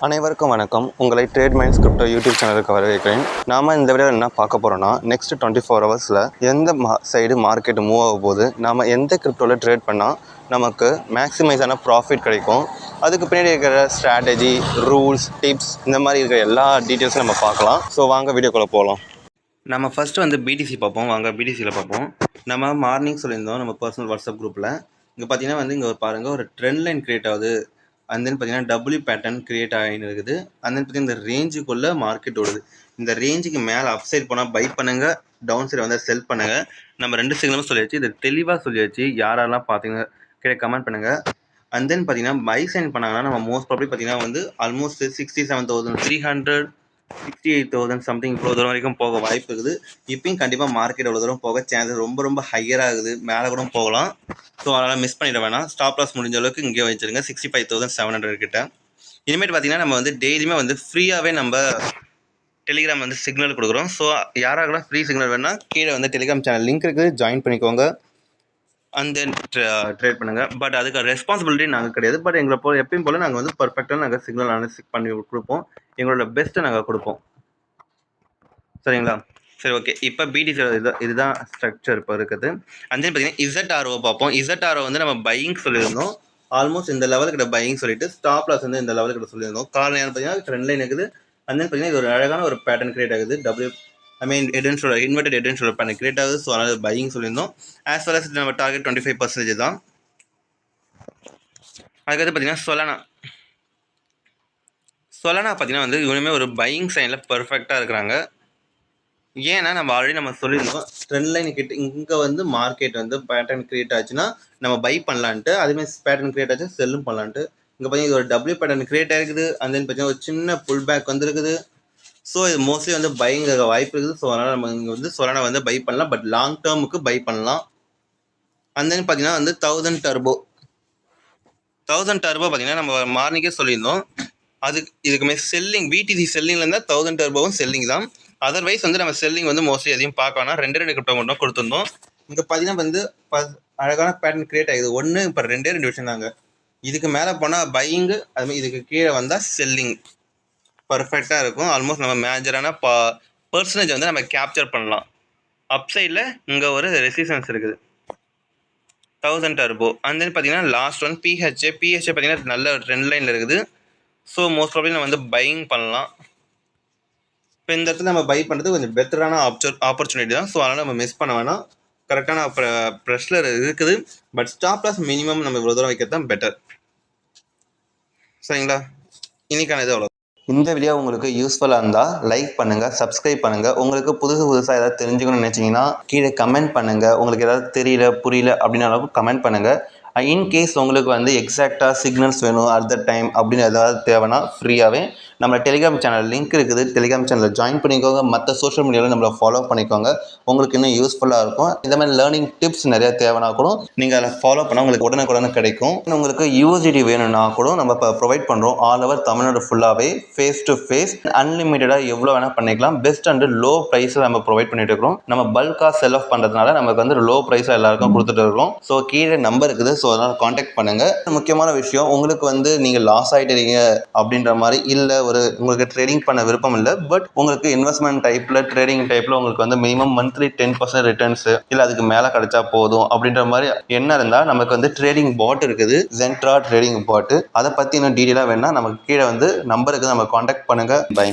அனைவருக்கும் வணக்கம். உங்களை ட்ரேட் மைண்ட்ஸ் கிரிப்டோ யூடியூப் சேனலுக்கு வரவேற்கிறேன். நாம் இந்த வீடியோவில் என்ன பார்க்க போகிறோம்னா, நெக்ஸ்ட் 24 ஹவர்ஸில் எந்த சைடு மார்க்கெட் மூவ் ஆக போகுது, நாம் எந்த கிரிப்டோவில் ட்ரேட் பண்ணால் நமக்கு மேக்ஸிமைஸான ப்ராஃபிட் கிடைக்கும், அதுக்கு பின்னாடி இருக்கிற ஸ்ட்ராட்டஜி, ரூல்ஸ், டிப்ஸ், இந்த மாதிரி இருக்கிற எல்லா டீட்டெயில்ஸும் நம்ம பார்க்கலாம். ஸோ வாங்க வீடியோக்குள்ளே போகலாம். நம்ம ஃபஸ்ட்டு வந்து பிடிசி பார்ப்போம். வாங்க பிடிசியில் பார்ப்போம். நம்ம மார்னிங் சொல்லியிருந்தோம் நம்ம பர்சனல் வாட்ஸ்அப் குரூப்பில். இங்கே பார்த்தீங்கன்னா வந்து இங்கே பாருங்கள், ஒரு ட்ரெண்ட் லைன் கிரியேட் ஆகுது. அண்ட் தென் பார்த்தீங்கன்னா டபிள்யூ பேட்டர்ன் கிரியேட் ஆகின்னு இருக்குது. அண்ட் தென் பார்த்தீங்கன்னா இந்த ரேஞ்சுக்குள்ளே மார்க்கெட் ஓடுது. இந்த ரேஞ்சுக்கு மேலே அப் சைட் போனால் பை பண்ணுங்கள், டவுன் சைடு வந்து செல் பண்ணுங்கள். நம்ம 2 சிக்னலும் சொல்லியாச்சு. இது தெளிவாக சொல்லியாச்சு. யாரெல்லாம் பார்த்தீங்க கீழே கமெண்ட் பண்ணுங்கள். அண்ட் தென் பார்த்தீங்கன்னா பை சைன் பண்ணாங்கன்னா நம்ம மோஸ்ட் ப்ராபப்ளி பார்த்தீங்கன்னா வந்து ஆல்மோஸ்ட் 67,300 68,000 சம்திங் இவ்வளோ தூரம் வரைக்கும் போக வாய்ப்பு இருக்குது. இப்பயும் கண்டிப்பாக மார்க்கெட் எவ்வளோ தூரம் போக சான்சஸ் ரொம்ப ஹையராக இருக்குது. மேலே கூட போகலாம். ஸோ அதனால் மிஸ் பண்ணிட வேணாம். ஸ்டாப் லாஸ் முடிஞ்ச அளவுக்கு இங்கே வச்சுருங்க 65,700 கிட்ட. இனிமேட்டு பார்த்தீங்கன்னா நம்ம வந்து டெய்லியுமே வந்து ஃப்ரீயாகவே நம்ம டெலிகிராம் வந்து சிக்னல் கொடுக்குறோம். ஸோ யாராகலாம் ஃப்ரீ சிக்னல் வேணால் கீழே வந்து டெலிகிராம் சேனல் லிங்க் இருக்குது, ஜாயின் பண்ணிக்கோங்க. அண்ட் தென் ட்ரேட் பண்ணுங்கள். பட் அதுக்கு ரெஸ்பான்சிபிலிட்டி நாங்கள் கிடையாது. பட் எங்களை எப்பயும் போல் நாங்கள் வந்து பர்ஃபெக்டாக நாங்கள் சிக்னல் அனலைஸ் பண்ணி கொடுப்போம். எங்களோட பெஸ்ட்டை நாங்கள் கொடுப்போம். சரிங்களா? சரி, ஓகே. இப்போ பிடிசி இதுதான் ஸ்ட்ரக்சர் இப்போ இருக்குது. அண்ட் தென் பார்த்தீங்கன்னா இசட்ஆர்ஓ பார்ப்போம். இசட்ஆர்ஓ வந்து நம்ம பையிங் சொல்லியிருந்தோம். ஆல்மோஸ்ட் இந்த லெவலுக்கிட்ட பையிங் சொல்லிட்டு ஸ்டாப் லாஸ் வந்து இந்த லெவலுக்கிட்ட சொல்லியிருந்தோம். காரணம் என்ன பார்த்தீங்கன்னா ட்ரெண்ட் லைன் இருக்குது. அண்ட் தென் பார்த்தீங்கன்னா இது ஒரு அழகான ஒரு பேட்டர்ன் கிரியேட் ஆகுது. Inverted head and shoulder pattern create ஆகுது. ஸோ அதனால் பையிங் சொல்லியிருந்தோம். ஆஸ் வெல் அஸ் நம்ம டார்கெட் 25% தான். அதுக்கடுத்து பார்த்தீங்கன்னா சொலானா பார்த்தீங்கன்னா வந்து இவனுமே ஒரு பையிங் சைனில் பர்ஃபெக்டாக இருக்கிறாங்க. ஏன்னா நம்ம ஆல்ரெடி சொல்லியிருந்தோம் ட்ரெண்ட் லைன் கிட்ட இங்கே வந்து மார்க்கெட் வந்து பேட்டர்ன் கிரியேட் ஆச்சுன்னா நம்ம பை பண்ணலான்ட்டு, அதுமாதிரி பேட்டர்ன் கிரியேட் ஆச்சு செல்லும் பண்ணலான்ட்டு. இங்கே பார்த்தீங்கன்னா இது ஒரு டபிள்யூ பேட்டர்ன் கிரியேட் ஆகிருக்குது. அண்ட் தென் பார்த்தீங்கன்னா ஒரு சின்ன புல் பேக் வந்துருக்குது. ஸோ இது மோஸ்ட்லி வந்து பையிங் வாய்ப்பு இருக்குது. ஸோ அதனால் நம்ம இங்கே வந்து சொலானா வந்து பை பண்ணலாம். பட் லாங் டேர்முக்கு பை பண்ணலாம். அண்ட் தென் பார்த்தீங்கன்னா வந்து 1000 டர்போ பார்த்தீங்கன்னா நம்ம மார்னிங்கே சொல்லியிருந்தோம். இதுக்குமே செல்லிங் பிடிசி செல்லிங்கில் இருந்தால் 1000 டர்போவும் செல்லிங் தான். அதர்வைஸ் வந்து நம்ம செல்லிங் வந்து மோஸ்ட்லி எதையும் பார்க்கணும். 2 கிரிப்டோ மட்டும் கொடுத்துருந்தோம். இங்கே பார்த்தீங்கன்னா வந்து அழகான பேட்டர்ன் கிரியேட் ஆகுது. ஒன்று இப்போ 2 விஷயம் தாங்க. இதுக்கு மேலே போனால் பையிங்கு, அதுமாதிரி இதுக்கு கீழே வந்தால் செல்லிங் பர்ஃபெக்டாக இருக்கும். ஆல்மோஸ்ட் நம்ம மேஜரான பர்சன்டேஜ் வந்து நம்ம கேப்சர் பண்ணலாம். அப்சைடில் இங்கே ஒரு ரெசிஸ்டன்ஸ் இருக்குது 1000 டர்போ. அண்ட் தென் பார்த்தீங்கன்னா லாஸ்ட் ஒன் பிஹெச்ஏ பார்த்தீங்கன்னா நல்ல ட்ரெண்ட் லைனில் இருக்குது. ஸோ மோஸ்ட் ப்ராபப்லி நம்ம வந்து பையிங் பண்ணலாம். இப்போ இந்த இடத்துல நம்ம பை பண்ணுறது கொஞ்சம் பெட்டரான ஆப்பர்ச்சுனிட்டி தான். ஸோ அதனால் நம்ம மிஸ் பண்ண வேணாம். கரெக்டான ப்ரெஷர் இருக்குது. பட் ஸ்டாப் லாஸ் மினிமம் நம்ம இவ்வளோ தூரம் வைக்கிறது தான் பெட்டர். சரிங்களா? இன்னைக்கான இது அவ்வளோ. இந்த வீடியோ உங்களுக்கு யூஸ்ஃபுல்லாக இருந்தால் லைக் பண்ணுங்கள், சப்ஸ்கிரைப் பண்ணுங்கள். உங்களுக்கு புதுசாக ஏதாவது தெரிஞ்சுக்கணும்னு நினச்சிங்கன்னா கீழே கமெண்ட் பண்ணுங்கள். உங்களுக்கு ஏதாவது தெரியல புரியல அப்படின்னாலும் கமெண்ட் பண்ணுங்கள். இன்கேஸ் உங்களுக்கு வந்து எக்ஸாக்டாக சிக்னல்ஸ் வேணும் அட் த டைம் அப்படின்னு ஏதாவது தேவைன்னா ஃப்ரீயாகவே நம்ம டெலிகிராம் சேனல் லிங்க் இருக்குது. டெலிகிராம் சேனலில் ஜாயின் பண்ணிக்கோங்க. மற்ற சோஷியல் மீடியாவில் நம்மளை ஃபாலோ பண்ணிக்கோங்க. உங்களுக்கு இன்னும் யூஸ்ஃபுல்லாக இருக்கும். இந்த மாதிரி லேர்னிங் டிப்ஸ் நிறையா தேவைன்னா கூட நீங்கள் அதை ஃபாலோ பண்ணால் உங்களுக்கு உடனுக்குடனே கிடைக்கும். உங்களுக்கு யூஎஸ்டி வேணும்னா கூட நம்ம இப்போ ப்ரொவைட் பண்ணுறோம். ஆல் ஓவர் தமிழ்நாடு ஃபுல்லாகவே ஃபேஸ் டு ஃபேஸ் அன்லிமிட்டடாக எவ்வளோ வேணால் பண்ணிக்கலாம். பெஸ்ட் அண்ட் லோ ப்ரைஸில் நம்ம ப்ரொவைட் பண்ணிட்டு இருக்கிறோம். நம்ம பல்காக செல் ஆஃப் பண்ணுறதுனால நமக்கு வந்து லோ ப்ரைஸாக எல்லாருக்கும் கொடுத்துட்டு இருக்கோம். ஸோ கீழே நம்பர் இருக்குது. ஸோ அதனால் காண்டாக்ட் பண்ணுங்கள். முக்கியமான விஷயம், உங்களுக்கு வந்து நீங்கள் லாஸ் ஆகிட்டீங்க அப்படின்ற மாதிரி இல்லை, உங்களுக்கு ட்ரேடிங் பண்ண விருப்பம் இல்லை, பட் உங்களுக்கு இன்வெஸ்ட்மெண்ட் டைப்பில் ட்ரேடிங் டைப்பில் உங்களுக்கு வந்து மினிமம் மந்த்லி 10% ரிட்டர்ன்ஸு இல்லை அதுக்கு மேலே கிடைச்சா போதும் அப்படின்ற மாதிரி என்ன இருந்தால் நமக்கு வந்து ட்ரேடிங் பாட் இருக்குது, ஜென்ட்ரா ட்ரேடிங் பாட்டு. அதை பற்றி இன்னும் டீட்டெயிலாக வேணால் நமக்கு கீழே வந்து நம்பருக்கு நம்ம காண்டாக்ட் பண்ணுங்கள். பை.